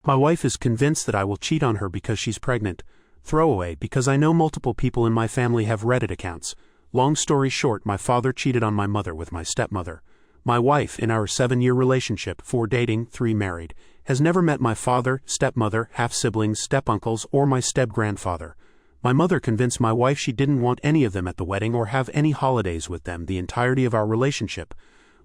My wife is convinced that I will cheat on her because she's pregnant. Throwaway, because I know multiple people in my family have Reddit accounts. Long story short, my father cheated on my mother with my stepmother. My wife, in our 7-year relationship, 4 dating, 3 married, has never met my father, stepmother, half-siblings, step-uncles, or my step-grandfather. My mother convinced my wife she didn't want any of them at the wedding or have any holidays with them the entirety of our relationship.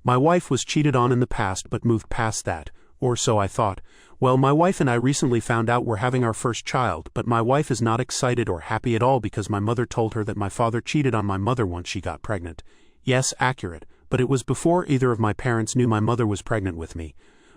My wife was cheated on in the past but moved past that, or so I thought. Well, my wife and I recently found out we're having our first child, but my wife is not excited or happy at all because my mother told her that my father cheated on my mother once she got pregnant. Yes, accurate, but it was before either of my parents knew my mother was pregnant with me.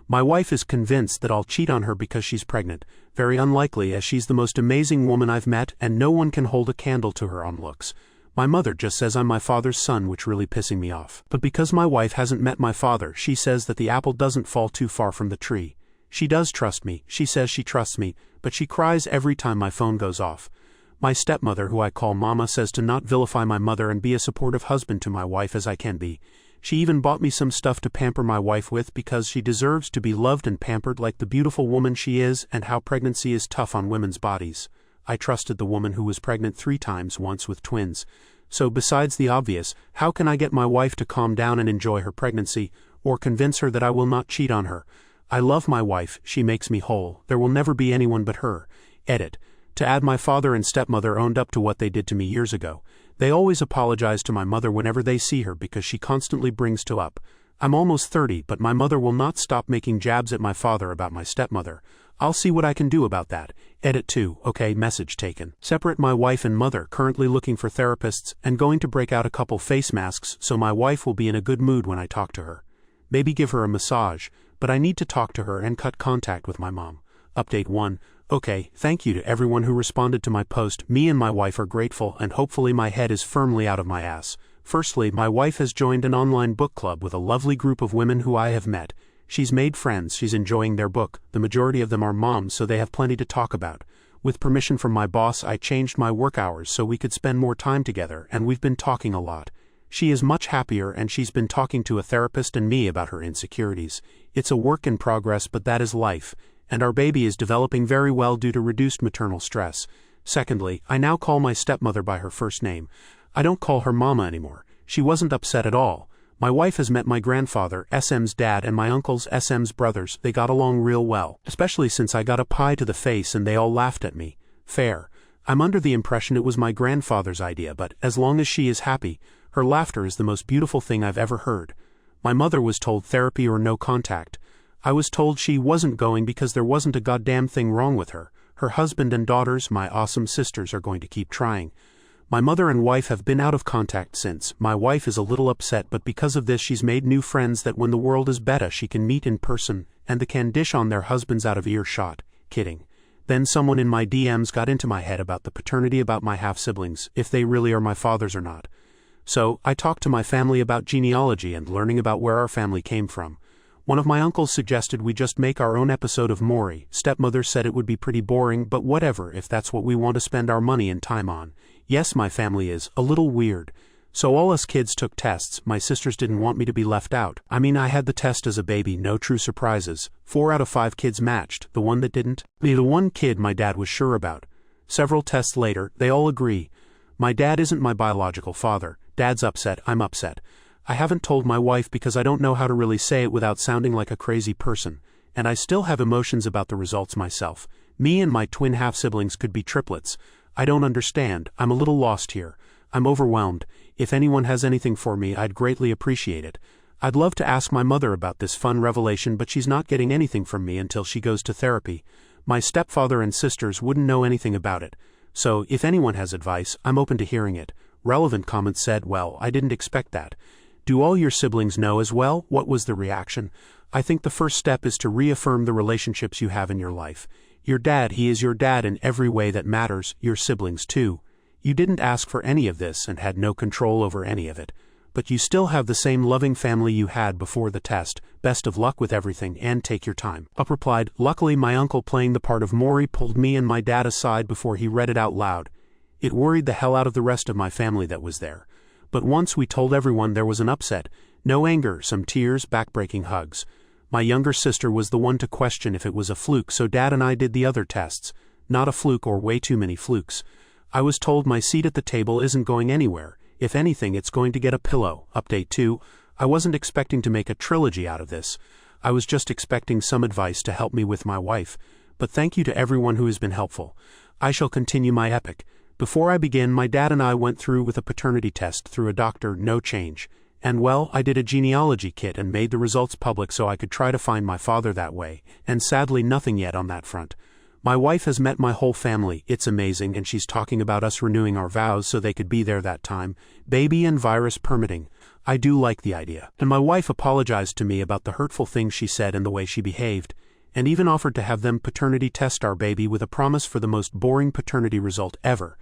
My wife is convinced that I'll cheat on her because she's pregnant. Very unlikely, as she's the most amazing woman I've met and no one can hold a candle to her on looks. My mother just says I'm my father's son, which really pissing me off. But because my wife hasn't met my father, she says that the apple doesn't fall too far from the tree. She does trust me, she says she trusts me, but she cries every time my phone goes off. My stepmother, who I call Mama, says to not vilify my mother and be a supportive husband to my wife as I can be. She even bought me some stuff to pamper my wife with because she deserves to be loved and pampered like the beautiful woman she is and how pregnancy is tough on women's bodies. I trusted the woman who was pregnant 3 times, once with twins. So besides the obvious, how can I get my wife to calm down and enjoy her pregnancy, or convince her that I will not cheat on her? I love my wife, she makes me whole, there will never be anyone but her. Edit. To add, my father and stepmother owned up to what they did to me years ago. They always apologize to my mother whenever they see her because she constantly brings to up. I'm almost 30, but my mother will not stop making jabs at my father about my stepmother. I'll see what I can do about that. Edit 2. Okay, message taken. Separate my wife and mother, currently looking for therapists and going to break out a couple face masks so my wife will be in a good mood when I talk to her. Maybe give her a massage, but I need to talk to her and cut contact with my mom. Update 1. Okay, thank you to everyone who responded to my post. Me and my wife are grateful and hopefully my head is firmly out of my ass. Firstly, my wife has joined an online book club with a lovely group of women who I have met. She's made friends, she's enjoying their book. The majority of them are moms, so they have plenty to talk about. With permission from my boss, I changed my work hours so we could spend more time together, and we've been talking a lot. She is much happier and she's been talking to a therapist and me about her insecurities. It's a work in progress, but that is life, and our baby is developing very well due to reduced maternal stress. Secondly, I now call my stepmother by her first name. I don't call her Mama anymore. She wasn't upset at all. My wife has met my grandfather, SM's dad, and my uncles, SM's brothers. They got along real well, especially since I got a pie to the face and they all laughed at me. Fair. I'm under the impression it was my grandfather's idea, but as long as she is happy, her laughter is the most beautiful thing I've ever heard. My mother was told therapy or no contact. I was told she wasn't going because there wasn't a goddamn thing wrong with her. Her husband and daughters, my awesome sisters, are going to keep trying. My mother and wife have been out of contact since. My wife is a little upset, but because of this she's made new friends that when the world is better she can meet in person, and they can dish on their husbands out of earshot. Kidding. Then someone in my DMs got into my head about the paternity, about my half-siblings, if they really are my fathers or not. So, I talked to my family about genealogy and learning about where our family came from. One of my uncles suggested we just make our own episode of Maury. Stepmother said it would be pretty boring, but whatever if that's what we want to spend our money and time on. Yes, my family is a little weird. So all us kids took tests. My sisters didn't want me to be left out. I mean, I had the test as a baby, no true surprises. 4 out of 5 kids matched. The one that didn't? The one kid my dad was sure about. Several tests later, they all agree. My dad isn't my biological father. Dad's upset, I'm upset. I haven't told my wife because I don't know how to really say it without sounding like a crazy person, and I still have emotions about the results myself. Me and my twin half-siblings could be triplets. I don't understand, I'm a little lost here. I'm overwhelmed. If anyone has anything for me, I'd greatly appreciate it. I'd love to ask my mother about this fun revelation, but she's not getting anything from me until she goes to therapy. My stepfather and sisters wouldn't know anything about it. So, if anyone has advice, I'm open to hearing it. Relevant comments said, well, I didn't expect that. Do all your siblings know as well? What was the reaction? I think the first step is to reaffirm the relationships you have in your life. Your dad, he is your dad in every way that matters, your siblings too. You didn't ask for any of this and had no control over any of it. But you still have the same loving family you had before the test. Best of luck with everything and take your time. Up replied, luckily my uncle playing the part of Maury pulled me and my dad aside before he read it out loud. It worried the hell out of the rest of my family that was there. But once we told everyone, there was an upset. No anger, some tears, backbreaking hugs. My younger sister was the one to question if it was a fluke, so Dad and I did the other tests. Not a fluke, or way too many flukes. I was told my seat at the table isn't going anywhere. If anything, it's going to get a pillow. Update 2. I wasn't expecting to make a trilogy out of this. I was just expecting some advice to help me with my wife. But thank you to everyone who has been helpful. I shall continue my epic. Before I begin, my dad and I went through with a paternity test through a doctor, no change. And well, I did a genealogy kit and made the results public so I could try to find my father that way, and sadly nothing yet on that front. My wife has met my whole family, it's amazing, and she's talking about us renewing our vows so they could be there that time, baby and virus permitting. I do like the idea. And my wife apologized to me about the hurtful things she said and the way she behaved, and even offered to have them paternity test our baby with a promise for the most boring paternity result ever,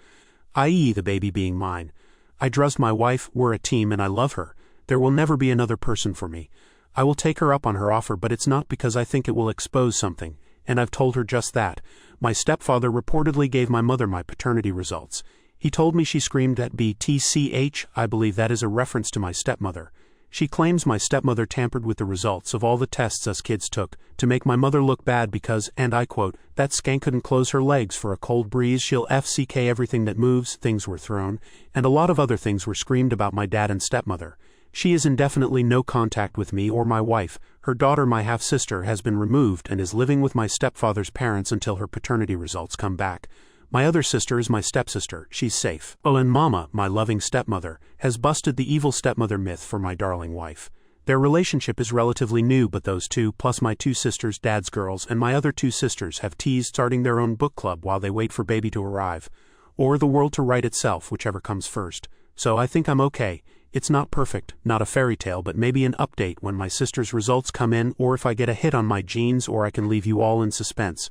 i.e. the baby being mine. I trust my wife, we're a team and I love her. There will never be another person for me. I will take her up on her offer, but it's not because I think it will expose something, and I've told her just that. My stepfather reportedly gave my mother my paternity results. He told me she screamed at BTCH, I believe that is a reference to my stepmother. She claims my stepmother tampered with the results of all the tests us kids took to make my mother look bad because, and I quote, that skank couldn't close her legs for a cold breeze, she'll FCK everything that moves, things were thrown, and a lot of other things were screamed about my dad and stepmother. She is indefinitely no contact with me or my wife. Her daughter, my half-sister, has been removed and is living with my stepfather's parents until her paternity results come back. My other sister is my stepsister, she's safe. Oh, and Mama, my loving stepmother, has busted the evil stepmother myth for my darling wife. Their relationship is relatively new, but those two, plus my two sisters, Dad's girls, and my other two sisters have teased starting their own book club while they wait for baby to arrive. Or the world to right itself, whichever comes first. So I think I'm okay. It's not perfect, not a fairy tale, but maybe an update when my sister's results come in, or if I get a hit on my genes, or I can leave you all in suspense.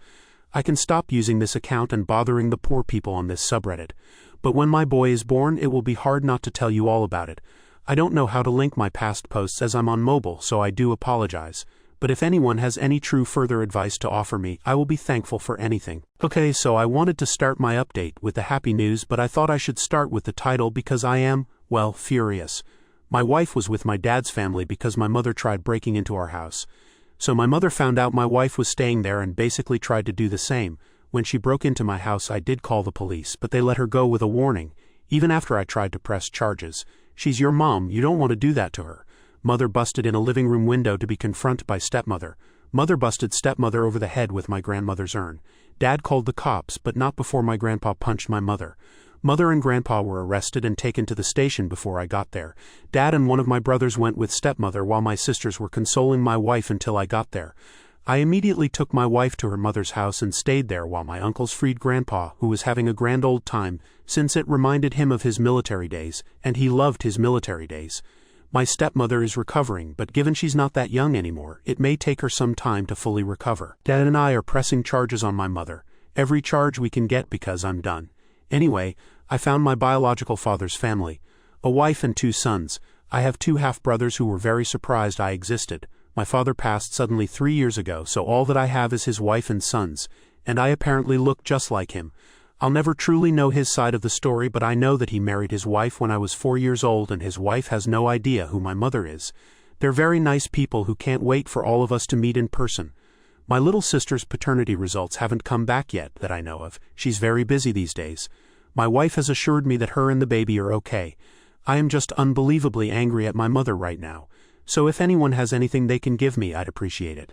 I can stop using this account and bothering the poor people on this subreddit. But when my boy is born, it will be hard not to tell you all about it. I don't know how to link my past posts as I'm on mobile, so I do apologize. But if anyone has any true further advice to offer me, I will be thankful for anything. Okay, so I wanted to start my update with the happy news, but I thought I should start with the title because I am, well, furious. My wife was with my dad's family because my mother tried breaking into our house. So my mother found out my wife was staying there and basically tried to do the same. When she broke into my house, I did call the police, but they let her go with a warning, even after I tried to press charges. She's your mom, you don't want to do that to her. Mother busted in a living room window to be confronted by stepmother. Mother busted stepmother over the head with my grandmother's urn. Dad called the cops, but not before my grandpa punched my mother. Mother and grandpa were arrested and taken to the station before I got there. Dad and one of my brothers went with stepmother while my sisters were consoling my wife until I got there. I immediately took my wife to her mother's house and stayed there while my uncles freed grandpa, who was having a grand old time, since it reminded him of his military days, and he loved his military days. My stepmother is recovering, but given she's not that young anymore, it may take her some time to fully recover. Dad and I are pressing charges on my mother. Every charge we can get because I'm done. Anyway, I found my biological father's family. A wife and 2 sons. I have 2 half-brothers who were very surprised I existed. My father passed suddenly 3 years ago, so all that I have is his wife and sons, and I apparently look just like him. I'll never truly know his side of the story, but I know that he married his wife when I was 4 years old, and his wife has no idea who my mother is. They're very nice people who can't wait for all of us to meet in person. My little sister's paternity results haven't come back yet, that I know of. She's very busy these days. My wife has assured me that her and the baby are okay. I am just unbelievably angry at my mother right now. So if anyone has anything they can give me, I'd appreciate it.